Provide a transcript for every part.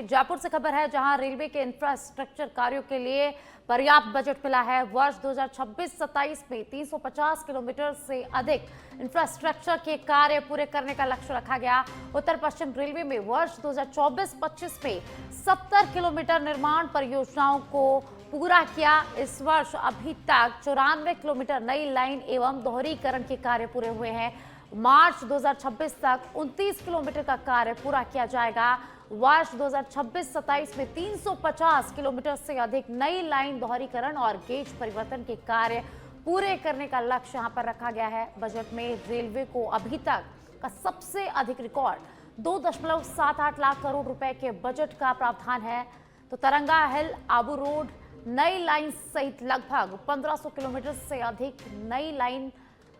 जयपुर से खबर है, जहां रेलवे के इंफ्रास्ट्रक्चर कार्यों के लिए पर्याप्त बजट मिला है। वर्ष 2026-27 में 350 किलोमीटर से अधिक इंफ्रास्ट्रक्चर के कार्य पूरे करने का लक्ष्य रखा गया। उत्तर पश्चिम रेलवे में वर्ष 2024-25 में 70 किलोमीटर निर्माण परियोजनाओं को पूरा किया। इस वर्ष अभी तक 94 किलोमीटर नई लाइन एवं दोहरीकरण के कार्य पूरे हुए हैं। मार्च 2026 तक 29 किलोमीटर का कार्य पूरा किया जाएगा। वर्ष 2026-27 में 350 किलोमीटर से अधिक नई लाइन दोहरीकरण और गेज परिवर्तन के कार्य पूरे करने का लक्ष्य यहां पर रखा गया है। बजट में रेलवे को अभी तक का सबसे अधिक रिकॉर्ड 2.78 लाख करोड़ रुपए के बजट का प्रावधान है। तो तरंगा हिल आबू रोड नई लाइन सहित लगभग 1500 किलोमीटर से अधिक नई लाइन,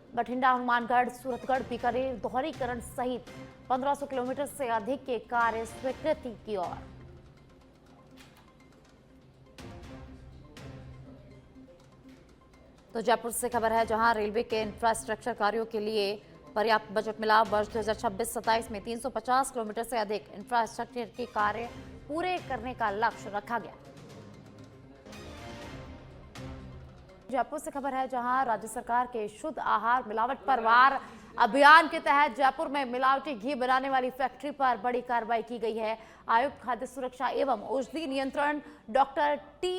बठिंडा हनुमानगढ़ सूरतगढ़ बीकानेर दोहरीकरण सहित 1500 किलोमीटर से अधिक के कार्य स्वीकृति की ओर। तो जयपुर से खबर है, जहां रेलवे के इंफ्रास्ट्रक्चर कार्यों के लिए पर्याप्त बजट मिला। वर्ष 2026-27 में 350 किलोमीटर से अधिक इंफ्रास्ट्रक्चर के कार्य पूरे करने का लक्ष्य रखा गया। जयपुर से खबर है, जहां राज्य सरकार के शुद्ध आहार मिलावट पर वार अभियान के तहत जयपुर में मिलावटी घी बनाने वाली फैक्ट्री पर बड़ी कार्रवाई की गई है। आयुक्त खाद्य सुरक्षा एवं औषधि नियंत्रण डॉक्टर टी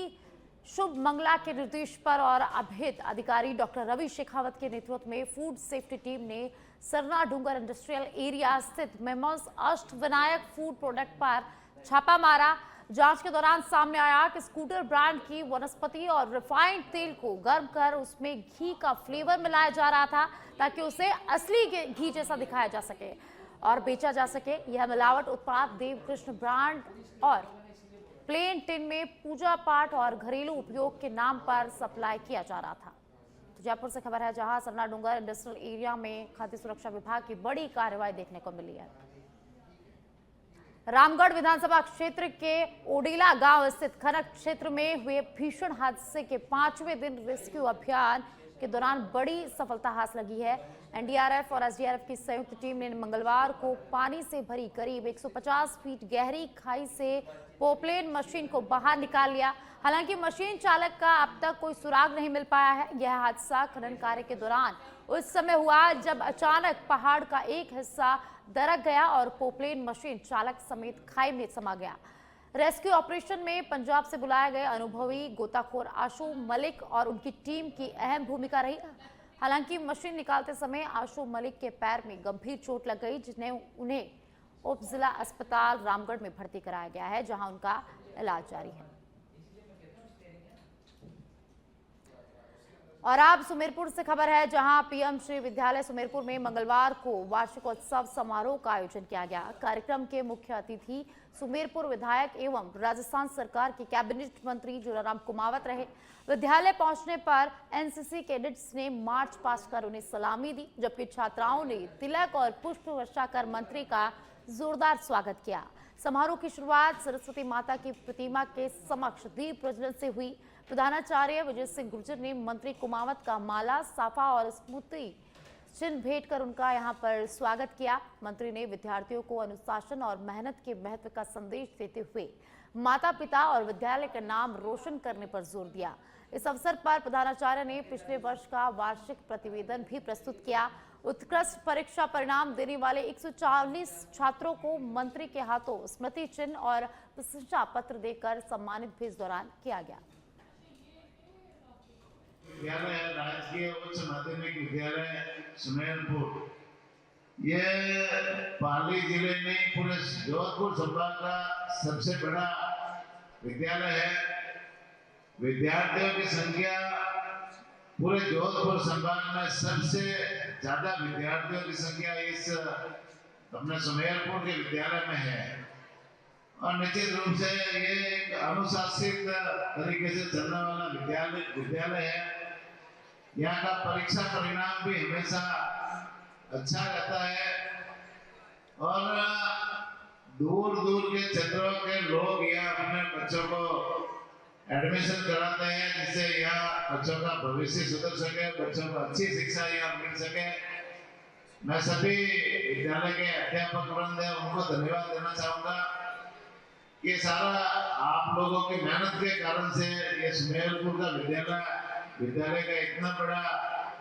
शुभ मंगला के निर्देश पर और अभिहित अधिकारी डॉक्टर रवि शेखावत के नेतृत्व में फूड सेफ्टी टीम ने सरना डूंगर इंडस्ट्रियल एरिया स्थित मेमोस अष्टविनायक फूड प्रोडक्ट पर छापा मारा। जांच के दौरान सामने आया कि स्कूटर ब्रांड की वनस्पति और रिफाइंड तेल को गर्म कर उसमें घी का फ्लेवर मिलाया जा रहा था, ताकि उसे असली घी जैसा दिखाया जा सके और बेचा जा सके। यह मिलावट उत्पाद देवकृष्ण ब्रांड और प्लेन टिन में पूजा पाठ और घरेलू उपयोग के नाम पर सप्लाई किया जा रहा था। तो जयपुर से खबर है, जहां सरना डूंगर इंडस्ट्रियल एरिया में खाद्य सुरक्षा विभाग की बड़ी कार्रवाई देखने को मिली है। रामगढ़ विधानसभा क्षेत्र के ओडीला गांव स्थित खनन क्षेत्र में हुए भीषण हादसे के 5वें दिन रेस्क्यू अभियान के दौरान बड़ी सफलता हासिल लगी है। एनडीआरएफ और एसडीआरएफ की संयुक्त टीम ने मंगलवार को पानी से भरी करीब 150 फीट गहरी खाई से पोपलेन मशीन को बाहर निकाल लिया। हालांकि मशीन चालक का अब तक कोई सुराग नहीं मिल पाया है। यह हादसा खनन कार्य के दौरान उस समय हुआ जब अचानक पहाड़ का एक हिस्सा दरक गया और पोपलेन मशीन चालक समेत खाई में समा गया। रेस्क्यू ऑपरेशन में पंजाब से बुलाए गए अनुभवी गोताखोर आशु मलिक और उनकी टीम की अहम भूमिका रही। हालांकि मशीन निकालते समय आशु मलिक के पैर में गंभीर चोट लग गई, जिन्हें उन्हें उप जिला अस्पताल रामगढ़ में भर्ती कराया गया है, जहां उनका इलाज जारी है। और अब सुमेरपुर से खबर है, जहां पीएम श्री विद्यालय सुमेरपुर में मंगलवार को वार्षिकोत्सव समारोह का आयोजन किया गया। कार्यक्रम के मुख्य अतिथि सुमेरपुर विधायक एवं राजस्थान सरकार के कैबिनेट मंत्री जोराराम कुमावत रहे। विद्यालय पहुंचने पर एनसीसी कैडेट्स ने मार्च पास्ट कर उन्हें सलामी दी, जबकि छात्राओं ने तिलक और पुष्प वर्षा कर मंत्री का जोरदार स्वागत किया। समारोह की शुरुआत सरस्वती माता की प्रतिमा के समक्ष दीप प्रज्वलन से हुई। प्रधानाचार्य विजय सिंह गुर्जर ने मंत्री कुमावत का माला, साफा और स्मृति चिन्ह भेंट कर उनका यहां पर स्वागत किया। मंत्री ने विद्यार्थियों को अनुशासन और मेहनत के महत्व का संदेश देते हुए माता पिता और विद्यालय का नाम रोशन करने पर जोर दिया। इस अवसर पर प्रधानाचार्य ने पिछले वर्ष का वार्षिक प्रतिवेदन भी प्रस्तुत किया। उत्कृष्ट परीक्षा परिणाम देने वाले 140 छात्रों को मंत्री के हाथों स्मृति चिन्ह और प्रशंसा पत्र देकर सम्मानित भी इस दौरान किया गया। विद्यालय राजकीय उच्च माध्यमिक विद्यालय सुमेरपुर, ये पाली जिले में पूरे जोधपुर संभाग का सबसे बड़ा विद्यालय है। विद्यार्थियों की संख्या पूरे जोधपुर संभाग में सबसे ज्यादा विद्यार्थियों की संख्या इस अपने सुमेरपुर के विद्यालय में है। और निश्चित रूप से ये एक अनुशासित तरीके से चलने वाला विद्यालय है। यहाँ का परीक्षा परिणाम भी हमेशा अच्छा रहता है और दूर दूर के क्षेत्रों के लोग यहाँ अपने बच्चों को एडमिशन कराते हैं, जिससे यहाँ बच्चों का भविष्य सुधर सके, बच्चों को अच्छी शिक्षा यहाँ मिल सके। मैं सभी विद्यालय के अध्यापक वृंद है उनको धन्यवाद देना चाहूँगा। ये सारा आप लोगों की मेहनत के कारण से ये सुमेरपुर का विद्यालय का इतना बड़ा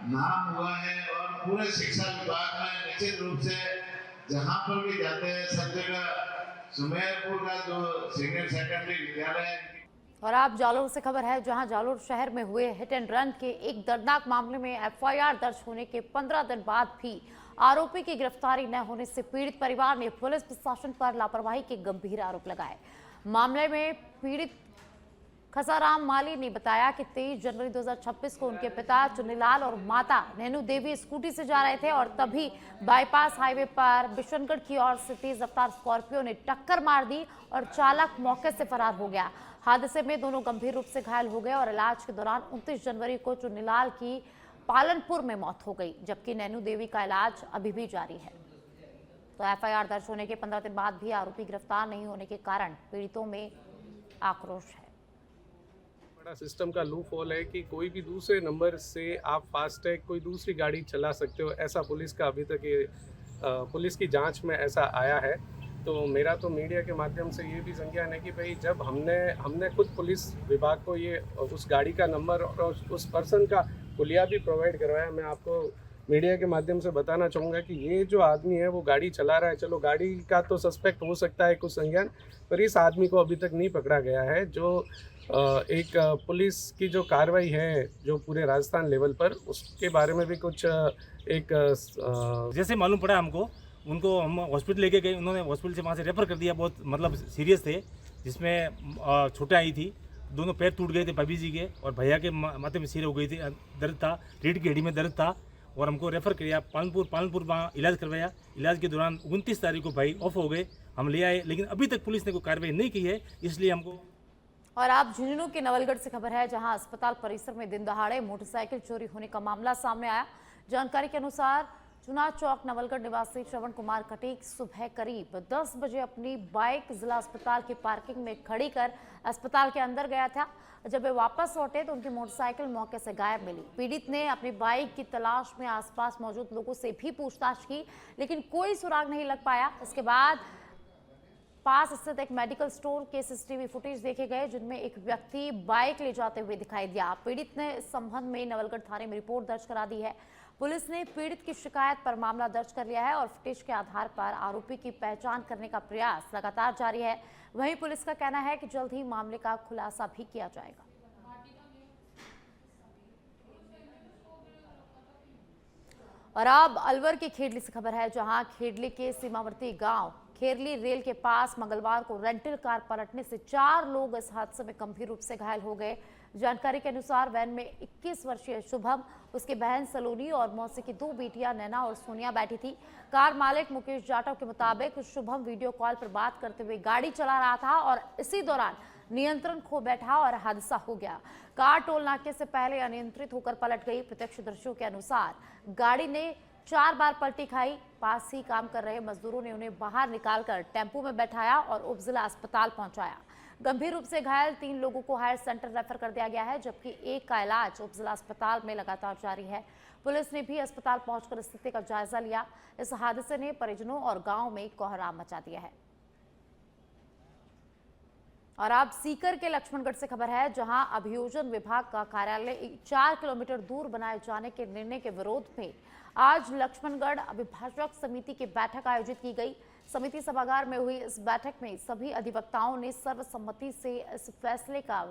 नाम हुआ है। और पूरे शिक्षा विभाग में निश्चित रूप से जहां पर भी जाते हैं सब जगह सुमेरपुर का जो सीनियर सेकेंडरी विद्यालय है। और आप जालोर से खबर है, जहां जालोर शहर में हुए हिट एंड रन के एक दर्दनाक मामले में एफआईआर दर्ज होने के 15 दिन बाद भी आरोपी की गिरफ्तारी न होने से पीड़ित परिवार ने पुलिस प्रशासन पर लापरवाही के गंभीर आरोप लगाए। मामले में पीड़ित खसाराम माली ने बताया कि 23 जनवरी 2026 को उनके पिता चुन्नीलाल और माता नैनू देवी स्कूटी से जा रहे थे और तभी बाईपास हाईवे पर बिशनगढ़ की ओर से तेज रफ्तार स्कॉर्पियो ने टक्कर मार दी और चालक मौके से फरार हो गया। हादसे में दोनों गंभीर रूप से घायल हो गए और इलाज के दौरान 29 जनवरी को चुन्नीलाल की पालनपुर में मौत हो गई, जबकि नैनू देवी का इलाज अभी भी जारी है। तो एफआईआर दर्ज होने के 15 दिन बाद भी आरोपी गिरफ्तार नहीं होने के कारण पीड़ितों में आक्रोश है। बड़ा सिस्टम का लूप होल है कि कोई भी दूसरे नंबर से आप फास्टैग कोई दूसरी गाड़ी चला सकते हो, ऐसा पुलिस का अभी तक ये पुलिस की जांच में ऐसा आया है। तो मेरा तो मीडिया के माध्यम से ये भी संज्ञान है कि भाई जब हमने खुद पुलिस विभाग को ये उस गाड़ी का नंबर और उस पर्सन का पुलिया भी प्रोवाइड करवाया। मैं आपको मीडिया के माध्यम से बताना चाहूँगा कि ये जो आदमी है वो गाड़ी चला रहा है, चलो गाड़ी का तो सस्पेक्ट हो सकता है कुछ संज्ञान, पर इस आदमी को अभी तक नहीं पकड़ा गया है। जो एक पुलिस की जो कार्रवाई है जो पूरे राजस्थान लेवल पर, उसके बारे में भी कुछ जैसे मालूम पड़ा हमको, उनको हम हॉस्पिटल लेके गए, उन्होंने हॉस्पिटल से वहाँ से रेफ़र कर दिया। बहुत मतलब सीरियस थे, जिसमें चोटें आई थी, दोनों पैर टूट गए थे भाभी जी के, और भैया के माथे में सिर हो गई थी, दर्द था, रीढ़ की हड्डी में दर्द था, और हमको रेफ़र किया पालनपुर वहाँ इलाज करवाया। इलाज के दौरान 29 तारीख को भाई ऑफ हो गए, हम ले आए, लेकिन अभी तक पुलिस ने कोई कार्रवाई नहीं की है, इसलिए हमको। और आप झुंझुनू के नवलगढ़ से खबर है, जहां अस्पताल परिसर में दिन दहाड़े मोटरसाइकिल चोरी होने का मामला सामने आया। जानकारी के अनुसार चुनाव चौक नवलगढ़ निवासी श्रवण कुमार कटीक सुबह करीब 10 बजे अपनी बाइक जिला अस्पताल की पार्किंग में खड़ी कर अस्पताल के अंदर गया था। जब वे वापस लौटे तो उनकी मोटरसाइकिल मौके से गायब मिली। पीड़ित ने अपनी बाइक की तलाश में आसपास मौजूद लोगों से भी पूछताछ की, लेकिन कोई सुराग नहीं लग पाया। इसके बाद पास स्थित एक मेडिकल स्टोर के सीसीटीवी फुटेज देखे गए, जिनमें एक व्यक्ति बाइक ले जाते हुए दिखाई दिया। पीड़ित ने इस संबंध में नवलगढ़ थाने में रिपोर्ट दर्ज करा दी है। पुलिस ने पीड़ित की शिकायत पर मामला दर्ज कर लिया है और फुटेज के आधार पर आरोपी की पहचान करने का प्रयास लगातार जारी है। वहीं पुलिस का कहना है कि जल्द ही मामले का खुलासा भी किया जाएगा। और अब अलवर के खेडली से खबर है, जहां खेडली के सीमावर्ती गांव खेरली रेल के पास मंगलवार को रेंटल कार पलटने से 4 लोग इस हादसे में गंभीर रूप से घायल हो गए। जानकारी के अनुसार वैन में 21 वर्षीय शुभम, उसकी बहन सलोनी और मौसी की 2 बेटियां नैना और सोनिया बैठी थी। कार मालिक मुकेश जाटव के मुताबिक शुभम वीडियो कॉल पर बात करते हुए गाड़ी चला रहा था और इसी दौरान नियंत्रण खो बैठा और हादसा हो गया। कार टोल नाके से पहले अनियंत्रित होकर पलट गई। प्रत्यक्षदर्शियों के अनुसार गाड़ी ने 4 बार पलटी खाई। पास ही काम कर रहे मजदूरों ने उन्हें बाहर निकालकर टेम्पो में बैठाया और उपजिला अस्पताल पहुंचाया। गंभीर रूप से घायल 3 लोगों को हायर सेंटर रेफर कर दिया गया है, जबकि एक का इलाज उपजिला अस्पताल में लगातार जारी है। पुलिस ने भी अस्पताल पहुंचकर स्थिति का जायजा लिया। इस हादसे ने परिजनों और गांव में कोहराम मचा दिया है। और अब सीकर के लक्ष्मणगढ़ से खबर है, जहां अभियोजन विभाग का कार्यालय 4 किलोमीटर दूर बनाए जाने के निर्णय के विरोध में आज लक्ष्मणगढ़ अभिभाषक समिति की बैठक आयोजित की गई। समिति सभागार में हुई इस बैठक में सभी अधिवक्ताओं ने सर्वसम्मति से इस फैसले का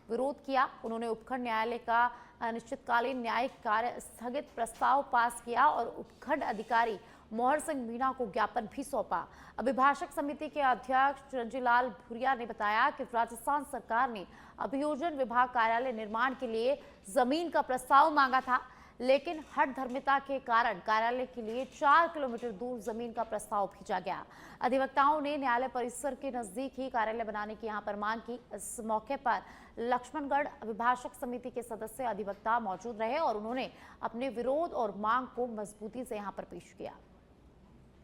विरोध किया। उन्होंने उपखंड न्यायालय का अनिश्चितकालीन न्यायिक कार्य स्थगित प्रस्ताव पास किया और उपखंड अधिकारी मोहर सिंह मीणा को ज्ञापन भी सौंपा। अभिभाषक समिति के अध्यक्ष चिरंजीलाल भूरिया ने बताया कि राजस्थान सरकार ने अभियोजन विभाग कार्यालय निर्माण के लिए जमीन का प्रस्ताव मांगा था, लेकिन हठधर्मिता के कारण कार्यालय के लिए 4 किलोमीटर दूर जमीन का प्रस्ताव भेजा गया। अधिवक्ताओं ने न्यायालय परिसर के नजदीक ही कार्यालय बनाने की यहां पर मांग की। इस मौके पर लक्ष्मणगढ़ अभिभाषक समिति के सदस्य अधिवक्ता मौजूद रहे और उन्होंने अपने विरोध और मांग को मजबूती से यहां पर पेश किया।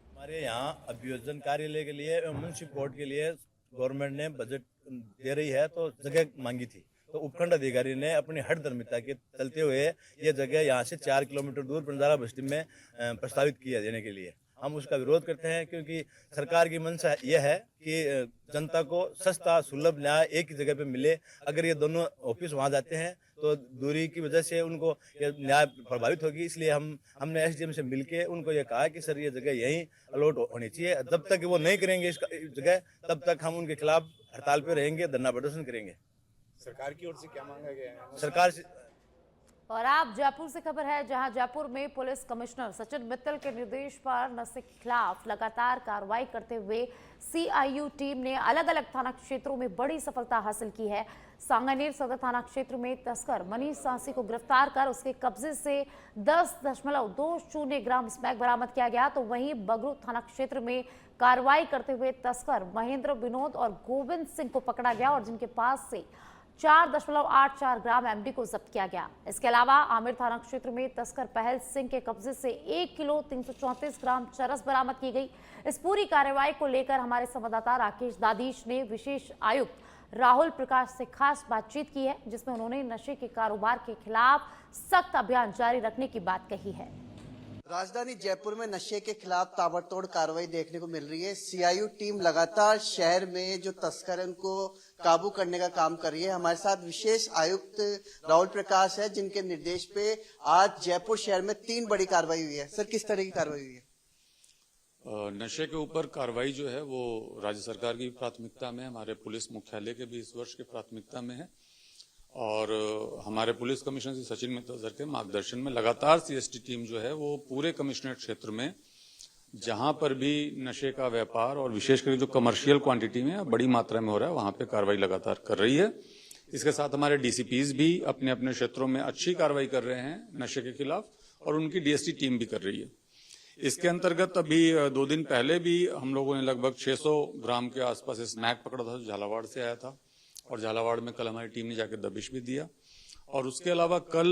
हमारे यहाँ अभियोजन कार्यालय के लिए म्युनिसिपल कोर्ट के लिए गवर्नमेंट ने बजट दे रही है, तो जगह मांगी थी, तो उपखंड अधिकारी ने अपनी हठधर्मिता के चलते हुए ये जगह यहाँ से 4 किलोमीटर दूर बंजारा बस्ती में प्रस्तावित किया देने के लिए। हम उसका विरोध करते हैं, क्योंकि सरकार की मंशा यह है कि जनता को सस्ता सुलभ न्याय एक ही जगह पे मिले। अगर ये दोनों ऑफिस वहाँ जाते हैं तो दूरी की वजह से उनको ये न्याय प्रभावित होगी। इसलिए हमने एसडीएम से मिलके उनको ये कहा कि सर ये जगह यहीं अलॉट होनी चाहिए। जब तक वो नहीं करेंगे इस जगह, तब तक हम उनके खिलाफ हड़ताल पे रहेंगे, धरना प्रदर्शन करेंगे। सरकार की ओर से क्या मांगा गया है? सरकार से और आप जयपुर से खबर है, जहां जयपुर में पुलिस कमिश्नर सचिन मित्तल के निर्देश पर नशे के खिलाफ लगातार कार्रवाई करते हुए सीआईयू टीम ने अलग अलग थाना क्षेत्रों में बड़ी सफलता हासिल की है। सांगानेर सदर थाना क्षेत्र में तस्कर मनीष साहसी को गिरफ्तार कर उसके कब्जे से 10.20 ग्राम स्मैक बरामद किया गया। तो वहीं बगरू थाना क्षेत्र में कार्रवाई करते हुए तस्कर महेंद्र विनोद और गोविंद सिंह को पकड़ा गया और जिनके पास से 4.84 ग्राम एमडी को जब्त किया गया। इसके अलावा आमिर थाना क्षेत्र में तस्कर पहल सिंह के कब्जे से 1 किलो 334 ग्राम चरस बरामद की गई। इस पूरी कार्रवाई को लेकर हमारे संवाददाता राकेश दादीश ने विशेष आयुक्त राहुल प्रकाश से खास बातचीत की है, जिसमें उन्होंने नशे के कारोबार के खिलाफ सख्त अभियान जारी रखने की बात कही है। राजधानी जयपुर में नशे के खिलाफ ताबड़तोड़ कार्रवाई देखने को मिल रही है। सीआईयू टीम लगातार शहर में जो तस्कर है उनको काबू करने का काम कर रही है। हमारे साथ विशेष आयुक्त राहुल प्रकाश है, जिनके निर्देश पे आज जयपुर शहर में 3 बड़ी कार्रवाई हुई है। सर, किस तरह की कार्रवाई हुई है? नशे के ऊपर कार्रवाई जो है वो राज्य सरकार की प्राथमिकता में, हमारे पुलिस मुख्यालय के भी इस वर्ष की प्राथमिकता में है और हमारे police commissioner Shri Sachin Mittal sir के मार्गदर्शन में लगातार सीएसटी टीम जो है वो पूरे कमिश्नरेट क्षेत्र में जहां पर भी नशे का व्यापार और विशेषकर जो कमर्शियल क्वांटिटी में बड़ी मात्रा में हो रहा है वहां पे कार्रवाई लगातार कर रही है। इसके साथ हमारे डीसीपीज भी अपने अपने क्षेत्रों में अच्छी कार्रवाई कर रहे हैं नशे के खिलाफ और उनकी डीएसटी टीम भी कर रही है। इसके अंतर्गत अभी 2 दिन पहले भी हम लोगों ने लगभग 600 ग्राम के आसपास स्मैक पकड़ा था, जो झालावाड़ से आया था और झालावाड़ में कल हमारी टीम ने जाकर दबिश भी दिया। और उसके अलावा कल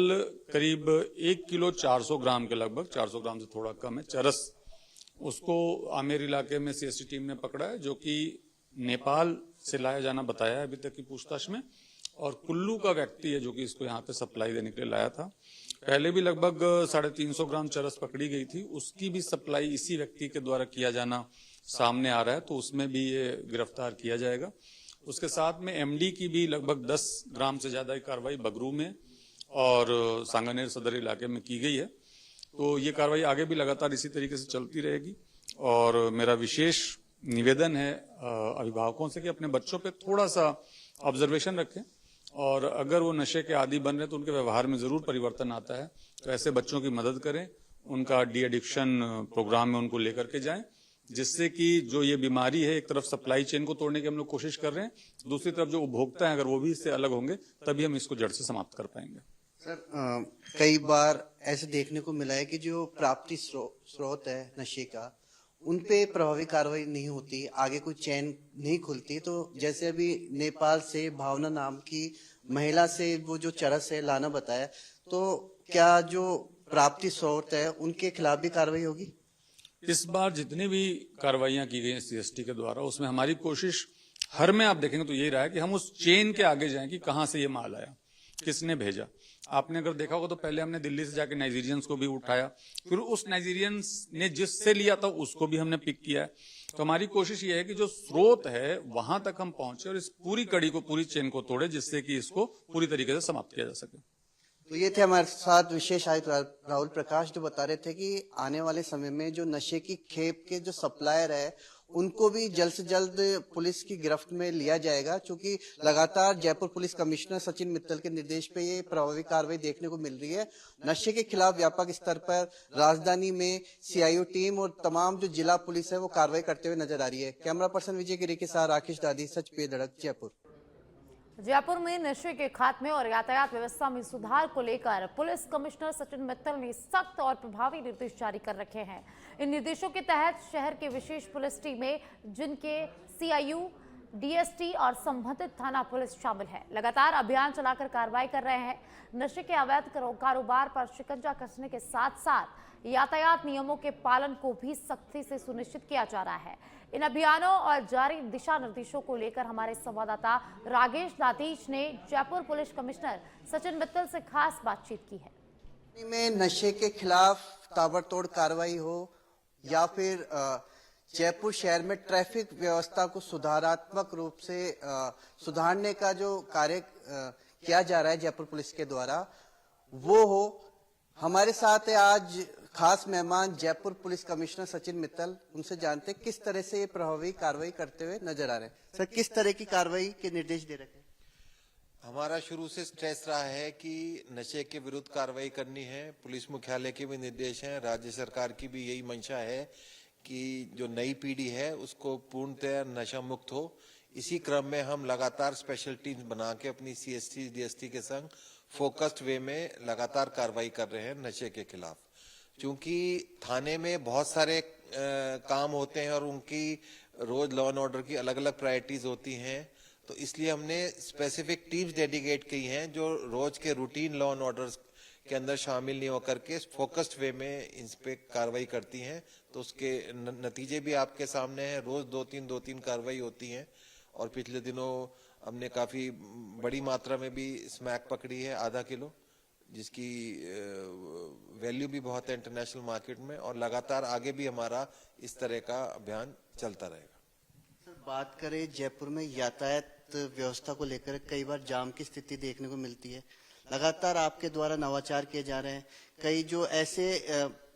करीब 1 किलो 400 ग्राम के लगभग, 400 ग्राम से थोड़ा कम है, चरस, उसको आमेर इलाके में सीएसटी टीम ने पकड़ा है, जो कि नेपाल से लाया जाना बताया है अभी तक की पूछताछ में। और कुल्लू का व्यक्ति है जो कि इसको यहाँ पे सप्लाई देने के लिए लाया था। पहले भी लगभग 350 ग्राम चरस पकड़ी गई थी, उसकी भी सप्लाई इसी व्यक्ति के द्वारा किया जाना सामने आ रहा है, तो उसमें भी ये गिरफ्तार किया जाएगा। उसके साथ में एमडी की भी लगभग 10 ग्राम से ज्यादा की कार्रवाई बगरू में और सांगानेर सदर इलाके में की गई है। तो ये कार्रवाई आगे भी लगातार इसी तरीके से चलती रहेगी और मेरा विशेष निवेदन है अभिभावकों से कि अपने बच्चों पे थोड़ा सा ऑब्जर्वेशन रखें और अगर वो नशे के आदी बन रहे हैं तो उनके व्यवहार में जरूर परिवर्तन आता है, तो ऐसे बच्चों की मदद करें, उनका डी एडिक्शन प्रोग्राम में उनको लेकर के जाएं, जिससे कि जो ये बीमारी है, एक तरफ सप्लाई चेन को तोड़ने की हम लोग कोशिश कर रहे हैं, दूसरी तरफ जो उपभोक्ता है अगर वो भी इससे अलग होंगे तभी हम इसको जड़ से समाप्त कर पाएंगे। सर, कई बार ऐसे देखने को मिला है कि जो प्राप्ति स्रोत है नशे का, उन पे प्रभावी कार्रवाई नहीं होती, आगे कोई चैन नहीं खुलती। तो जैसे अभी नेपाल से भावना नाम की महिला से वो जो चरस है लाना बताया, तो क्या जो प्राप्ति स्रोत है उनके खिलाफ भी कार्रवाई होगी? इस बार जितनी भी कार्रवाइयां की गई हैं सीएसटी के द्वारा, उसमें हमारी कोशिश हर में आप देखेंगे तो यही रहा है कि हम उस चेन के आगे जाएं कि कहां से ये माल आया, किसने भेजा। आपने अगर देखा होगा तो पहले हमने दिल्ली से जाके नाइजीरियंस को भी उठाया, फिर उस नाइजीरियंस ने जिससे लिया था उसको भी हमने पिक किया है। तो हमारी कोशिश ये है कि जो स्रोत है वहां तक हम पहुंचे और इस पूरी कड़ी को, पूरी चेन को तोड़े, जिससे कि इसको पूरी तरीके से समाप्त किया जा सके। तो ये थे हमारे साथ विशेष आयुक्त राहुल प्रकाश, जो बता रहे थे कि आने वाले समय में जो नशे की खेप के जो सप्लायर है उनको भी जल्द से जल्द पुलिस की गिरफ्त में लिया जाएगा, क्योंकि लगातार जयपुर पुलिस कमिश्नर सचिन मित्तल के निर्देश पे ये प्रभावी कार्रवाई देखने को मिल रही है। नशे के खिलाफ व्यापक स्तर पर राजधानी में सीआईयू टीम और तमाम जो जिला पुलिस है वो कार्रवाई करते हुए नजर आ रही है। कैमरा पर्सन विजय गिरी के साथ राकेश दादी, सच पे धड़क, जयपुर। जयपुर में नशे के खात्मे और यातायात व्यवस्था में सुधार को लेकर पुलिस कमिश्नर सचिन मित्तल ने सख्त और प्रभावी निर्देश जारी कर रखे हैं। इन निर्देशों के तहत शहर के विशेष पुलिस टीमें, जिनके सीआईयू, डीएसटी और संबंधित थाना पुलिस शामिल है, लगातार अभियान चलाकर कार्रवाई कर रहे हैं। नशे के अवैध कारोबार पर शिकंजा कसने के साथ साथ यातायात नियमों के पालन को भी सख्ती से सुनिश्चित किया जा रहा है। इन अभियानों और जारी दिशा निर्देशों को लेकर हमारे संवाददाता राकेश दादीश ने जयपुर पुलिस कमिश्नर सचिन मित्तल से खास बातचीत की है। में नशे के खिलाफ ताबड़तोड़ कार्रवाई हो या फिर जयपुर शहर में ट्रैफिक व्यवस्था को सुधारात्मक रूप से सुधारने का जो कार्य किया जा रहा है जयपुर पुलिस के द्वारा वो हो। हमारे साथ है आज खास मेहमान जयपुर पुलिस कमिश्नर सचिन मित्तल। उनसे जानते हैं किस तरह से ये प्रभावी कार्रवाई करते हुए नजर आ रहे हैं। सर, किस तरह की कार्रवाई के निर्देश दे रखे हैं? हमारा शुरू से स्ट्रेस रहा है कि नशे के विरुद्ध कार्रवाई करनी है। पुलिस मुख्यालय के भी निर्देश हैं, राज्य सरकार की भी यही मंशा है कि जो नई पीढ़ी है उसको पूर्णतः नशा मुक्त हो। इसी क्रम में हम लगातार स्पेशल टीम्स बना के अपनी CST DST के संग फोकस्ड वे में लगातार कार्रवाई कर रहे हैं नशे के खिलाफ। क्योंकि थाने में बहुत सारे काम होते हैं और उनकी रोज लॉ एंड ऑर्डर की अलग अलग प्रायोरिटीज होती हैं, तो इसलिए हमने स्पेसिफिक टीम्स डेडिकेट की हैं जो रोज के रूटीन लॉ एंड ऑर्डर के अंदर शामिल नहीं होकर के फोकस्ड वे में इन पे कार्रवाई करती हैं। तो उसके नतीजे भी आपके सामने हैं। रोज दो तीन कार्रवाई होती हैं और पिछले दिनों हमने काफी बड़ी मात्रा में भी स्मैक पकड़ी है, आधा किलो, जिसकी वैल्यू भी बहुत है इंटरनेशनल मार्केट में। और लगातार आगे भी हमारा इस तरह का अभियान चलता रहेगा। सर, बात करें जयपुर में यातायात व्यवस्था को लेकर कई बार जाम की स्थिति देखने को मिलती है। लगातार आपके द्वारा नवाचार किए जा रहे हैं। कई जो ऐसे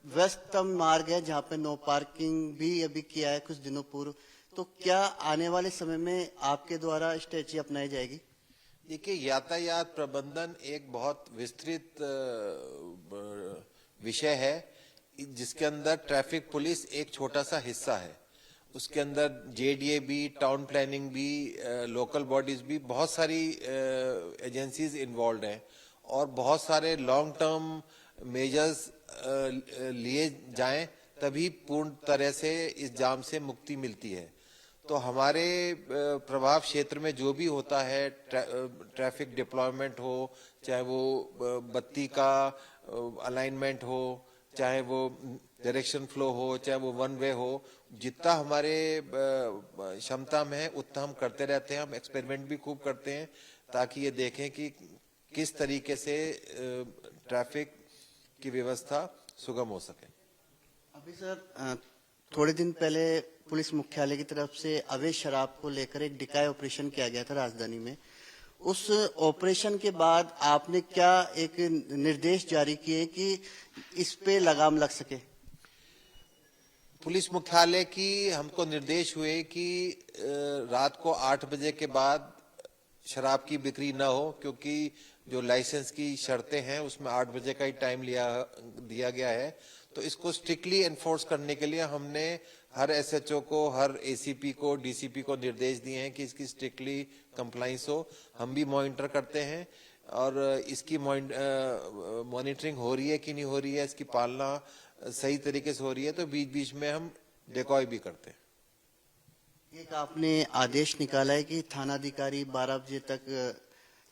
व्यस्तम मार्ग है जहाँ पे नो पार्किंग भी अभी किया है कुछ दिनों पूर्व, तो क्या आने वाले समय में आपके द्वारा स्ट्रेटजी अपनाई जाएगी? देखिए, यातायात प्रबंधन एक बहुत विस्तृत विषय है जिसके अंदर ट्रैफिक पुलिस एक छोटा सा हिस्सा है। उसके अंदर JDA भी, टाउन प्लानिंग भी, लोकल बॉडीज भी, बहुत सारी एजेंसीज इन्वॉल्व हैं और बहुत सारे लॉन्ग टर्म मेजर्स लिए जाएं तभी पूर्ण तरह से इस जाम से मुक्ति मिलती है। तो हमारे प्रभाव क्षेत्र में जो भी होता है, ट्रैफिक डिप्लॉयमेंट हो, चाहे वो बत्ती का अलाइनमेंट हो, चाहे वो डायरेक्शन फ्लो हो, चाहे वो वन वे हो, जितना हमारे क्षमता में है उतना हम करते रहते हैं। हम एक्सपेरिमेंट भी खूब करते हैं ताकि ये देखें कि किस तरीके से ट्रैफिक की व्यवस्था सुगम हो सके। अभी सर, थोड़े दिन पहले पुलिस मुख्यालय की तरफ से अवैध शराब को लेकर एक डिकाय ऑपरेशन किया गया था राजधानी में। उस ऑपरेशन के बाद आपने क्या एक निर्देश जारी किए कि इस पे लगाम लग सके? पुलिस मुख्यालय की हमको निर्देश हुए कि रात को 8 बजे के बाद शराब की बिक्री न हो, क्योंकि जो लाइसेंस की शर्तें हैं उसमें 8 बजे का ही टाइम दिया गया है। तो इसको स्ट्रिक्टली एनफोर्स करने के लिए हमने हर SHO को, हर ACP को, DCP को निर्देश दिए हैं कि इसकी स्ट्रिक्टली कंप्लाइंस हो। हम भी मॉनिटर करते हैं और इसकी मॉनिटरिंग हो रही है कि नहीं हो रही है, इसकी पालना सही तरीके से हो रही है, तो बीच बीच में हम डिकॉय भी करते हैं। एक आपने आदेश निकाला है कि थानाधिकारी 12 बजे तक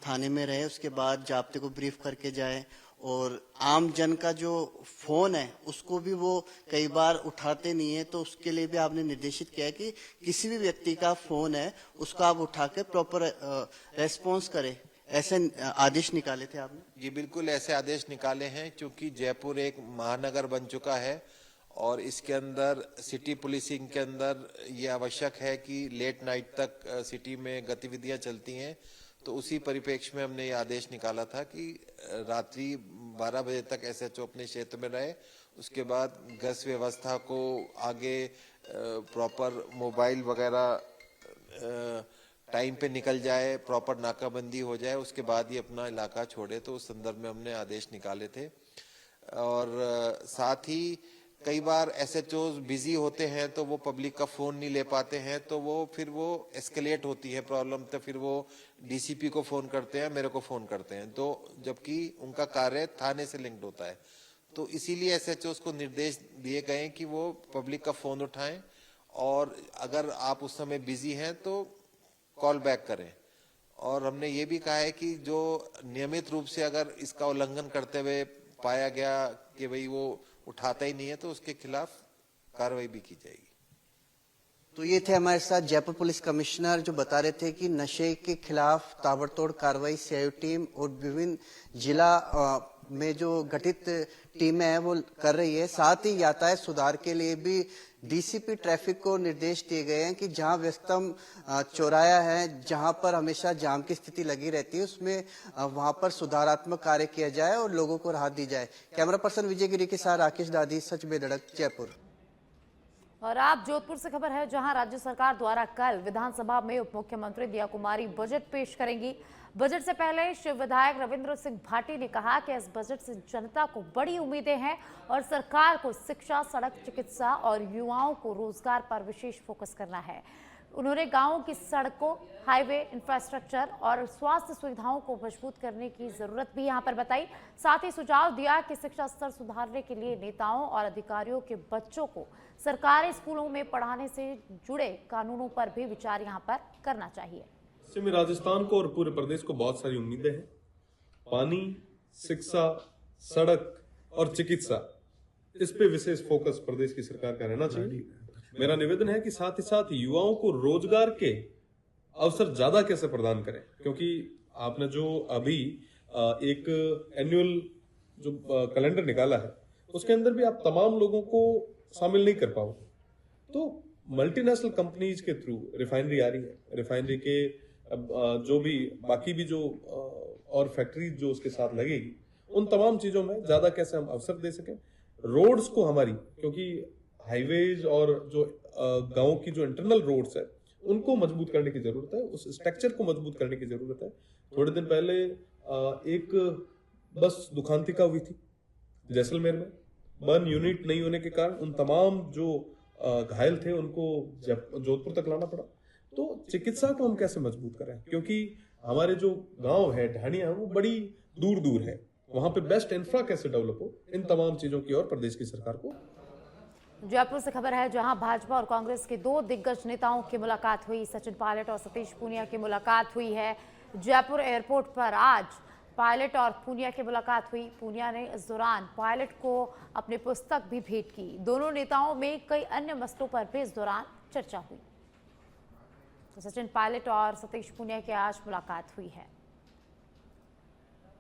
थाने में रहे, उसके बाद जाब्ते को ब्रीफ करके जाए, और आम जन का जो फोन है उसको भी वो कई बार उठाते नहीं है, तो उसके लिए भी आपने निर्देशित किया है कि किसी भी व्यक्ति का फोन है उसको आप उठा के प्रॉपर रेस्पॉन्स करें। ऐसे आदेश निकाले थे आपने? जी बिल्कुल, ऐसे आदेश निकाले हैं क्योंकि जयपुर एक महानगर बन चुका है और इसके अंदर सिटी पुलिसिंग के अंदर ये आवश्यक है कि लेट नाइट तक सिटी में गतिविधियां चलती हैं। तो उसी परिप्रेक्ष्य में हमने ये आदेश निकाला था कि रात्रि 12 बजे तक SHO अपने क्षेत्र में रहे। उसके बाद गश्त व्यवस्था को आगे प्रॉपर मोबाइल वगैरह टाइम पे निकल जाए, प्रॉपर नाकाबंदी हो जाए, उसके बाद ही अपना इलाका छोड़े। तो उस संदर्भ में हमने आदेश निकाले थे। और साथ ही कई बार SHOs बिजी होते हैं तो वो पब्लिक का फोन नहीं ले पाते हैं, तो फिर वो एस्केलेट होती है प्रॉब्लम, तो फिर वो DCP को फोन करते हैं, मेरे को फोन करते हैं, तो जबकि उनका कार्य थाने से लिंक्ड होता है। तो इसीलिए SHOs को निर्देश दिए गए कि वो पब्लिक का फोन उठाएं और अगर आप उस समय बिजी हैं तो कॉल बैक करें। और हमने ये भी कहा है कि जो नियमित रूप से अगर इसका उल्लंघन करते हुए पाया गया कि भाई वो उठाता ही नहीं है तो उसके खिलाफ कार्रवाई भी की जाएगी। तो ये थे हमारे साथ जयपुर पुलिस कमिश्नर जो बता रहे थे कि नशे के खिलाफ ताबड़तोड़ कार्रवाई CIO टीम और विभिन्न जिला में जो गठित टीमें हैं वो कर रही है। साथ ही यातायात सुधार के लिए भी डीसीपी ट्रैफिक को निर्देश दिए गए हैं कि जहां व्यस्तम चौराया है, जहां पर हमेशा जाम की स्थिति लगी रहती है, उसमें वहां पर सुधारात्मक कार्य किया जाए और लोगों को राहत दी जाए। कैमरा पर्सन विजय गिरी के साथ राकेश दादी, सच बेधड़क, जयपुर। और आप जोधपुर से खबर है, जहां राज्य सरकार द्वारा कल विधानसभा में उप मुख्यमंत्री दिया कुमारी बजट पेश करेंगी। बजट से पहले शिव विधायक रविंद्र सिंह भाटी ने कहा कि इस बजट से जनता को बड़ी उम्मीदें हैं और सरकार को शिक्षा, सड़क, चिकित्सा और युवाओं को रोजगार पर विशेष फोकस करना है। उन्होंने गांवों की सड़कों, हाईवे, इंफ्रास्ट्रक्चर और स्वास्थ्य सुविधाओं को मजबूत करने की जरूरत भी यहां पर बताई। साथ ही सुझाव दिया कि शिक्षा स्तर सुधारने के लिए नेताओं और अधिकारियों के बच्चों को सरकारी स्कूलों में पढ़ाने से जुड़े कानूनों पर भी विचार यहां पर करना चाहिए। पश्चिमी राजस्थान को और पूरे प्रदेश को बहुत सारी उम्मीदें हैं। पानी, शिक्षा, सड़क और चिकित्सा, इस पे विशेष फोकस प्रदेश की सरकार का रहना चाहिए। मेरा निवेदन है कि साथ ही साथ युवाओं को रोजगार के अवसर ज्यादा कैसे प्रदान करें, क्योंकि आपने जो अभी एक एनुअल जो कैलेंडर निकाला है उसके अंदर भी आप तमाम लोगों को शामिल नहीं कर पाओगे। तो मल्टीनेशनल कंपनीज के थ्रू रिफाइनरी आ रही है, रिफाइनरी के जो भी बाकी भी जो और फैक्ट्रीज जो उसके साथ लगेगी, उन तमाम चीजों में ज्यादा कैसे हम अवसर दे सकें। रोड्स को हमारी, क्योंकि हाईवेज और जो गांव की जो इंटरनल रोड्स है उनको मजबूत करने की जरूरत है, उस स्ट्रक्चर को मजबूत करने की जरूरत है। थोड़े दिन पहले एक बस दुखांतिका हुई थी जैसलमेर में, बर्न यूनिट नहीं होने के कारण उन तमाम जो घायल थे उनको जोधपुर तक लाना पड़ा। तो चिकित्सा को हम कैसे मजबूत करें, क्योंकि हमारे जो गांव है, ढाणियां हैं, वो बड़ी दूर दूर है, वहां पे बेस्ट इंफ्रा कैसे डेवलप हो, इन तमाम चीजों की ओर प्रदेश की सरकार को। जयपुर से खबर है, जहां भाजपा और कांग्रेस के दो दिग्गज नेताओं की मुलाकात हुई। सचिन पायलट और सतीश पूनिया की मुलाकात हुई है। जयपुर एयरपोर्ट पर आज पायलट और पूनिया की मुलाकात हुई। पूनिया ने इस दौरान पायलट को अपनी पुस्तक भी भेंट की। दोनों नेताओं में कई अन्य मसलों पर भी इस दौरान चर्चा हुई। तो सचिन पायलट और सतीश पूनिया की आज मुलाकात हुई है।